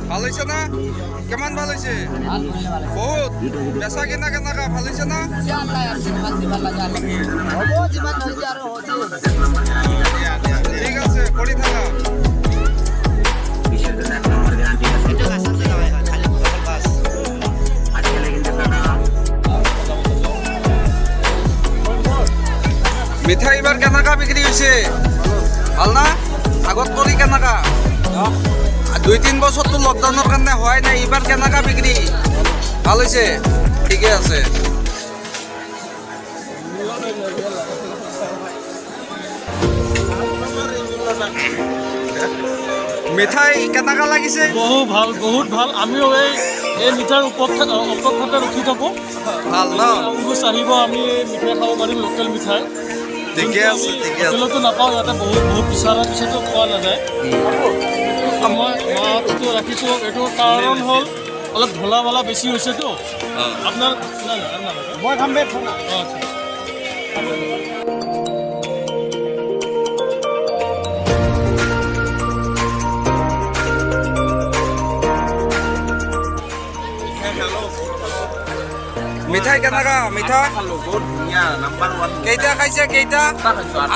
ভাল হৈছে না? কিমান ভাল হৈছে? বহুত বেচা কিনা কেনেকা ভাল হৈছে না? ঠিক আছে কৰি থাকা। মিঠাই এইবাৰ কেনেকা বিক্ৰী হৈছে? ভাল না? আগত কৰি কেনেকা? 2-3 বছৰটো লকডাউনৰ কাৰণে হোৱাই নাই, এইবাৰ কেনেকা বিক্ৰী? ভাল হৈছে? ঠিকে আছে। মিঠাই কেনেকা লাগিছে? বহুত ভাল। আমিও এই মিঠাইৰ অপেক্ষাতে ৰখি থাকোঁ। ভাল ন? আহিব, আমি মিঠাই খাব পাৰিম, লোকেল মিঠাই। ঠিকে আছে, ঠিকে আছে। হোটেলতো নাপাওঁ, ইয়াতে বহুত বিচাৰাৰ পিছতো পোৱা নাযায়। মই মাছটো ৰাখিছোঁ, এইটো কাৰণ হ'ল অলপ ভোলা ভালা বেছি হৈছেতো। আপোনাৰ মই খাম বে। মিঠাই কেনেকা? মিঠাই বহুত ধুনীয়া, নাম্বাৰ 1। কেইটা খাইছে? কেইটা?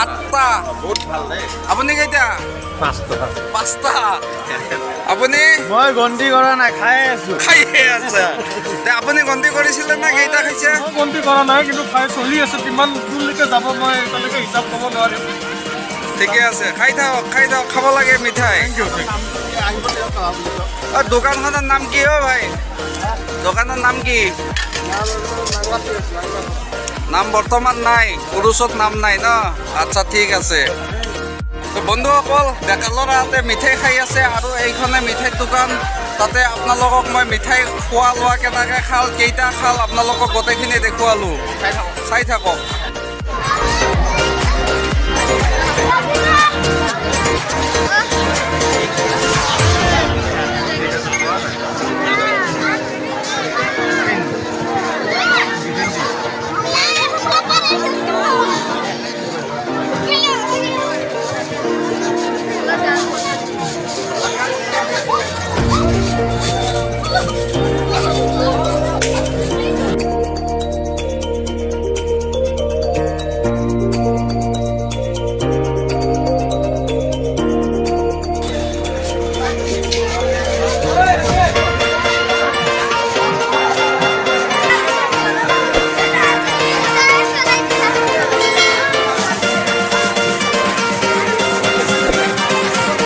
8টা। বহুত ভাল দেই। আপুনি কেইটা? 5টা। আপুনি? মই গন্তি কৰা নাই, খাই আছোঁ। খাইয়ে আছে। আপুনি গন্তি কৰিছিলে না কেইটা খাইছে? মই গন্তি কৰা নাই, কিন্তু খাই চলি আছে। কিমান দূৰলৈকে যাব মই এতিয়ালৈকে হিচাপ ক'ব নোৱাৰিম। ঠিকে আছে, খাই থাকক, খাব লাগে মিঠাই। দোকানখনৰ নাম কি অ' ভাই? দোকানৰ নাম কি? নাম বৰ্তমান নাই, পুৰুষত নাম নাই ন? আচ্ছা ঠিক আছে। বন্ধুসকল, ডেকা ল'ৰাহঁতে মিঠাই খাই আছে আৰু এইখনে মিঠাইৰ দোকান। তাতে আপোনালোকক মই মিঠাই খোৱা লোৱা কেনেকৈ খাল, কেইটা খাল আপোনালোকক গোটেইখিনি দেখুৱালোঁ। চাই থাকক।